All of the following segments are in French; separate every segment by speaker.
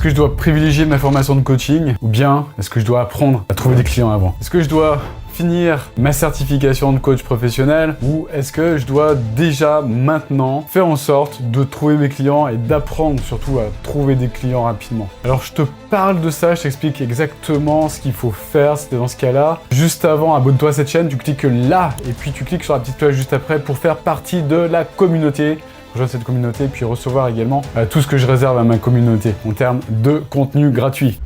Speaker 1: que je dois privilégier ma formation de coaching ou bien est-ce que je dois apprendre à trouver des clients avant? Est-ce que je dois finir ma certification de coach professionnel ou est-ce que je dois déjà maintenant faire en sorte de trouver mes clients et d'apprendre surtout à trouver des clients rapidement? Alors je te parle de ça, je t'explique exactement ce qu'il faut faire, c'était dans ce cas-là. Juste avant, abonne-toi à cette chaîne, tu cliques là et puis tu cliques sur la petite cloche juste après pour faire partie de la communauté. Rejoindre cette communauté et puis recevoir également tout ce que je réserve à ma communauté en termes de contenu gratuit.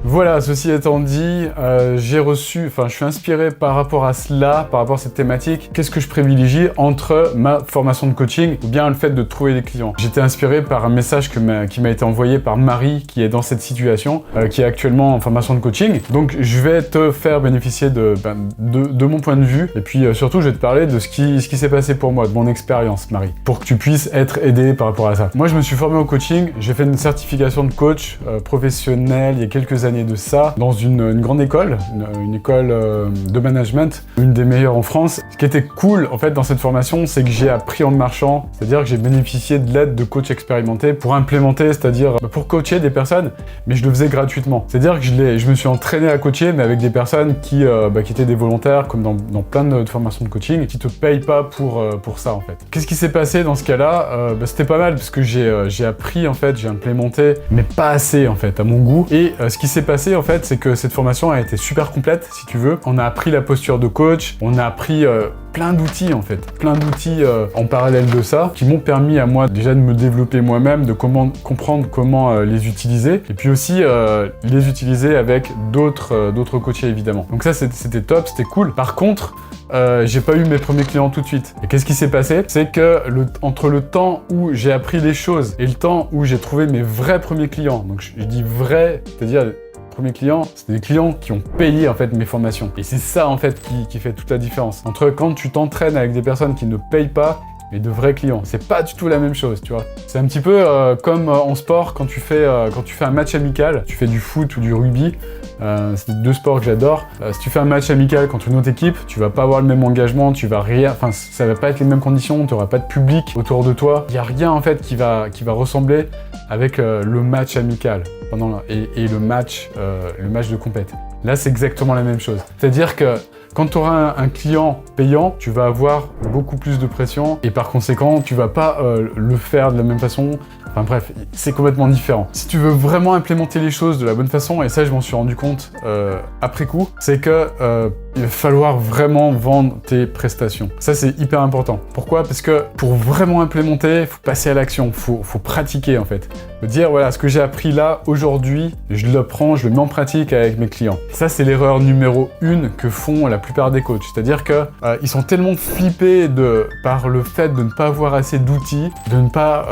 Speaker 1: Voilà, ceci étant dit, je suis inspiré par rapport à cela, par rapport à cette thématique. Qu'est-ce que je privilégie entre ma formation de coaching ou bien le fait de trouver des clients? J'étais inspiré par un message qui m'a été envoyé par Marie, qui est dans cette situation, qui est actuellement en formation de coaching. Donc, je vais te faire bénéficier de mon point de vue et puis surtout, je vais te parler de ce qui s'est passé pour moi, de mon expérience, Marie, pour que tu puisses être aidé par rapport à ça. Moi, je me suis formé au coaching, j'ai fait une certification de coach professionnel il y a quelques années de ça dans une grande école, une école de management, une des meilleures en France. Ce qui était cool en fait dans cette formation, c'est que j'ai appris en marchant, c'est-à-dire que j'ai bénéficié de l'aide de coachs expérimentés pour implémenter, c'est-à-dire pour coacher des personnes, mais je le faisais gratuitement. C'est-à-dire que je me suis entraîné à coacher, mais avec des personnes qui étaient des volontaires, comme dans plein de formations de coaching, qui te payent pas pour ça en fait. Qu'est-ce qui s'est passé dans ce cas-là? C'était pas mal parce que j'ai appris en fait, j'ai implémenté, mais pas assez en fait à mon goût. Et ce qui s'est passé en fait, c'est que cette formation a été super complète, si tu veux. On a appris la posture de coach, on a appris plein d'outils en fait, en parallèle de ça, qui m'ont permis à moi déjà de me développer moi-même, de comprendre comment les utiliser, et puis aussi les utiliser avec d'autres coachés évidemment. Donc ça c'était top, c'était cool. Par contre, j'ai pas eu mes premiers clients tout de suite. Et qu'est-ce qui s'est passé? C'est que entre le temps où j'ai appris les choses et le temps où j'ai trouvé mes vrais premiers clients, donc je dis vrais, c'est-à-dire premiers clients, c'est des clients qui ont payé en fait mes formations. Et c'est ça en fait qui fait toute la différence. Entre quand tu t'entraînes avec des personnes qui ne payent pas et de vrais clients. C'est pas du tout la même chose, tu vois. C'est un petit peu comme en sport, quand tu fais un match amical, tu fais du foot ou du rugby, c'est deux sports que j'adore. Si tu fais un match amical contre une autre équipe, tu vas pas avoir le même engagement, ça va pas être les mêmes conditions, tu auras pas de public autour de toi. Il y a rien en fait qui va ressembler avec le match amical et le match de compète. Là, c'est exactement la même chose. C'est-à-dire que quand tu auras un client payant, tu vas avoir beaucoup plus de pression et par conséquent, tu vas pas le faire de la même façon. Enfin bref, c'est complètement différent. Si tu veux vraiment implémenter les choses de la bonne façon, et ça je m'en suis rendu compte après coup, c'est que il va falloir vraiment vendre tes prestations. Ça c'est hyper important. Pourquoi? Parce que pour vraiment implémenter, il faut passer à l'action, faut pratiquer en fait. Faut dire voilà, ce que j'ai appris là aujourd'hui, je le prends, je le mets en pratique avec mes clients. Ça c'est l'erreur numéro 1 que font la plupart des coachs. C'est-à-dire que ils sont tellement flippés par le fait de ne pas avoir assez d'outils, de ne pas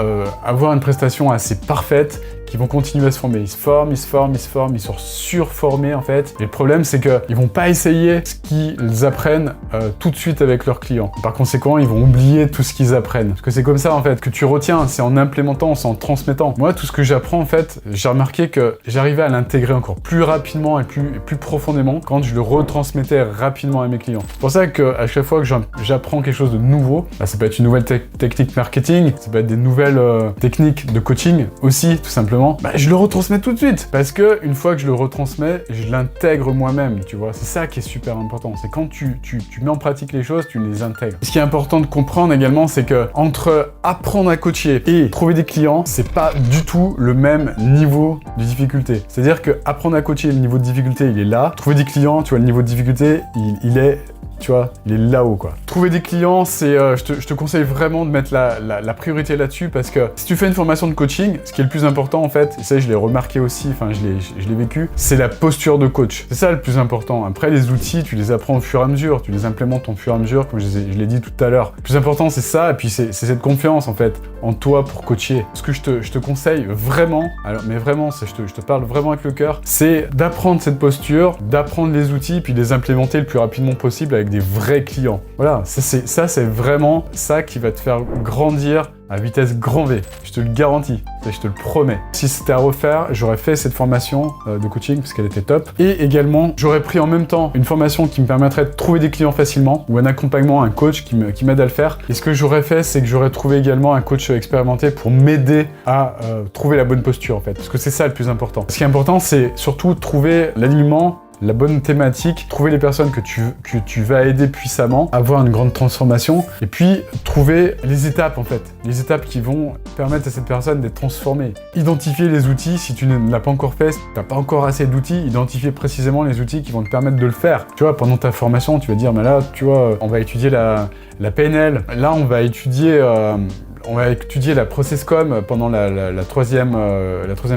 Speaker 1: avoir une prestation assez parfaite, qui vont continuer à se former. Ils sont surformés en fait. Et le problème, c'est qu'ils vont pas essayer ce qu'ils apprennent tout de suite avec leurs clients. Par conséquent, ils vont oublier tout ce qu'ils apprennent. Parce que c'est comme ça en fait que tu retiens, c'est en implémentant, c'est en transmettant. Moi, tout ce que j'apprends en fait, j'ai remarqué que j'arrivais à l'intégrer encore plus rapidement et plus profondément quand je le retransmettais rapidement à mes clients. C'est pour ça qu'à chaque fois que j'apprends quelque chose de nouveau, ça peut être une nouvelle technique marketing, ça peut être des nouvelles techniques de coaching aussi, tout simplement. Je le retransmets tout de suite parce que une fois que je le retransmets, je l'intègre moi-même, tu vois. C'est ça qui est super important. C'est quand tu mets en pratique les choses, tu les intègres. Ce qui est important de comprendre également, c'est que entre apprendre à coacher et trouver des clients, c'est pas du tout le même niveau de difficulté. C'est-à-dire que apprendre à coacher, le niveau de difficulté, il est là. Trouver des clients, tu vois, le niveau de difficulté, il est tu vois, il est là-haut, quoi. Trouver des clients, c'est, je te conseille vraiment de mettre la priorité là-dessus parce que si tu fais une formation de coaching, ce qui est le plus important, en fait, et ça, je l'ai remarqué aussi, enfin, je l'ai vécu, c'est la posture de coach. C'est ça le plus important. Après, les outils, tu les apprends au fur et à mesure, tu les implémentes au fur et à mesure, comme je l'ai dit tout à l'heure. Le plus important, c'est ça, et puis c'est cette confiance, en fait, en toi pour coacher. Ce que je te conseille vraiment, alors, mais vraiment, je te parle vraiment avec le cœur, c'est d'apprendre cette posture, d'apprendre les outils, puis les implémenter le plus rapidement possible avec des vrais clients. Voilà, ça c'est vraiment ça qui va te faire grandir à vitesse grand V. Je te le garantis, je te le promets. Si c'était à refaire, j'aurais fait cette formation de coaching parce qu'elle était top. Et également, j'aurais pris en même temps une formation qui me permettrait de trouver des clients facilement ou un accompagnement, un coach qui m'aide à le faire. Et ce que j'aurais fait, c'est que j'aurais trouvé également un coach expérimenté pour m'aider à trouver la bonne posture en fait. Parce que c'est ça le plus important. Ce qui est important, c'est surtout trouver l'alignement, la bonne thématique, trouver les personnes que tu vas aider puissamment, avoir une grande transformation, et puis trouver les étapes en fait, les étapes qui vont permettre à cette personne d'être transformée. Identifier les outils, si tu ne l'as pas encore fait, si tu n'as pas encore assez d'outils, identifier précisément les outils qui vont te permettre de le faire. Tu vois, pendant ta formation, tu vas dire, mais là, tu vois, on va étudier la PNL, là, on va étudier la processcom pendant la troisième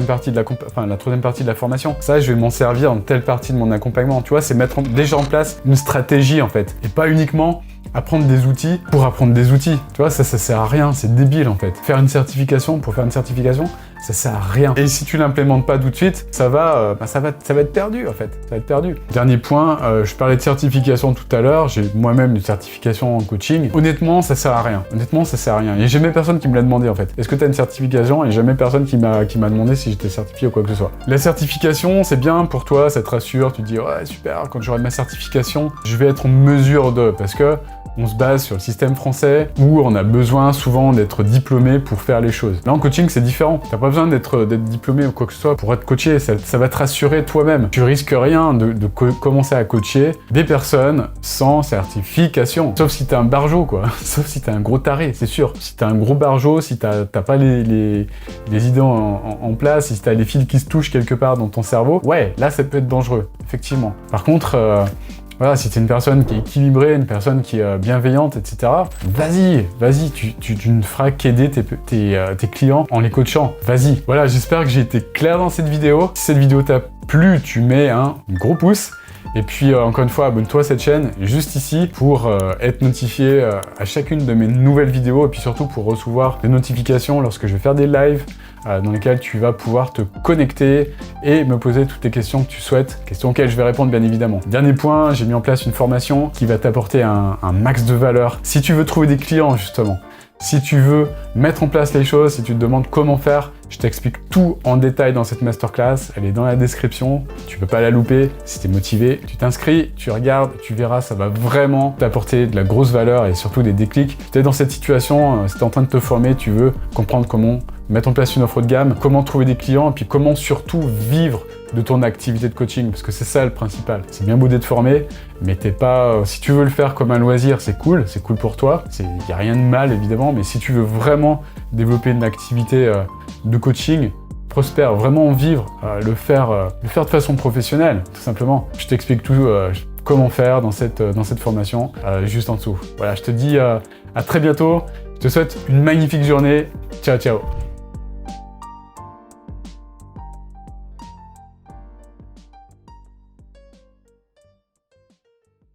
Speaker 1: partie de la formation. Ça, je vais m'en servir dans telle partie de mon accompagnement. Tu vois, c'est mettre déjà en place une stratégie en fait, et pas uniquement apprendre des outils pour apprendre des outils. Tu vois, ça sert à rien, c'est débile en fait. Faire une certification pour faire une certification, ça sert à rien. Et si tu l'implémentes pas tout de suite, ça va être perdu en fait. Ça va être perdu. Dernier point, je parlais de certification tout à l'heure. J'ai moi-même une certification en coaching. Honnêtement, ça sert à rien. Honnêtement, ça sert à rien. Il n'y a jamais personne qui me l'a demandé en fait. Est-ce que tu as une certification? Et jamais personne qui m'a demandé si j'étais certifié ou quoi que ce soit. La certification, c'est bien pour toi, ça te rassure. Tu te dis ouais super, quand j'aurai ma certification, je vais être en mesure de, parce que on se base sur le système français où on a besoin souvent d'être diplômé pour faire les choses. Là en coaching c'est différent. T'as pas besoin d'être diplômé ou quoi que ce soit pour être coaché, ça va te rassurer toi-même. Tu risques rien de commencer à coacher des personnes sans certification. Sauf si t'es un barjot quoi. Sauf si t'es un gros taré, c'est sûr. Si t'es un gros barjot, si t'as pas les idées en place, si t'as les fils qui se touchent quelque part dans ton cerveau, ouais, là ça peut être dangereux, effectivement. Par contre, voilà, si t'es une personne qui est équilibrée, une personne qui est bienveillante, etc., vas-y, tu ne feras qu'aider tes clients en les coachant. Vas-y. Voilà, j'espère que j'ai été clair dans cette vidéo. Si cette vidéo t'a plu, tu mets un gros pouce. Et puis, encore une fois, abonne-toi à cette chaîne, juste ici, pour être notifié à chacune de mes nouvelles vidéos, et puis surtout pour recevoir des notifications lorsque je vais faire des lives, dans lesquels tu vas pouvoir te connecter et me poser toutes les questions que tu souhaites, questions auxquelles je vais répondre bien évidemment. Dernier point, j'ai mis en place une formation qui va t'apporter un max de valeur. Si tu veux trouver des clients justement, si tu veux mettre en place les choses, si tu te demandes comment faire, je t'explique tout en détail dans cette masterclass, elle est dans la description, tu peux pas la louper. Si tu es motivé, tu t'inscris, tu regardes, tu verras, ça va vraiment t'apporter de la grosse valeur et surtout des déclics. Si tu es dans cette situation, si tu es en train de te former, tu veux comprendre comment mettre en place une offre de gamme, comment trouver des clients et puis comment surtout vivre de ton activité de coaching, parce que c'est ça le principal. C'est bien beau d'être formé, mais t'es pas... si tu veux le faire comme un loisir, c'est cool pour toi, il n'y a rien de mal évidemment, mais si tu veux vraiment développer une activité de coaching, prospère, vraiment en vivre, le faire de façon professionnelle, tout simplement. Je t'explique tout, comment faire dans cette formation, juste en dessous. Voilà, je te dis à très bientôt, je te souhaite une magnifique journée, ciao ciao.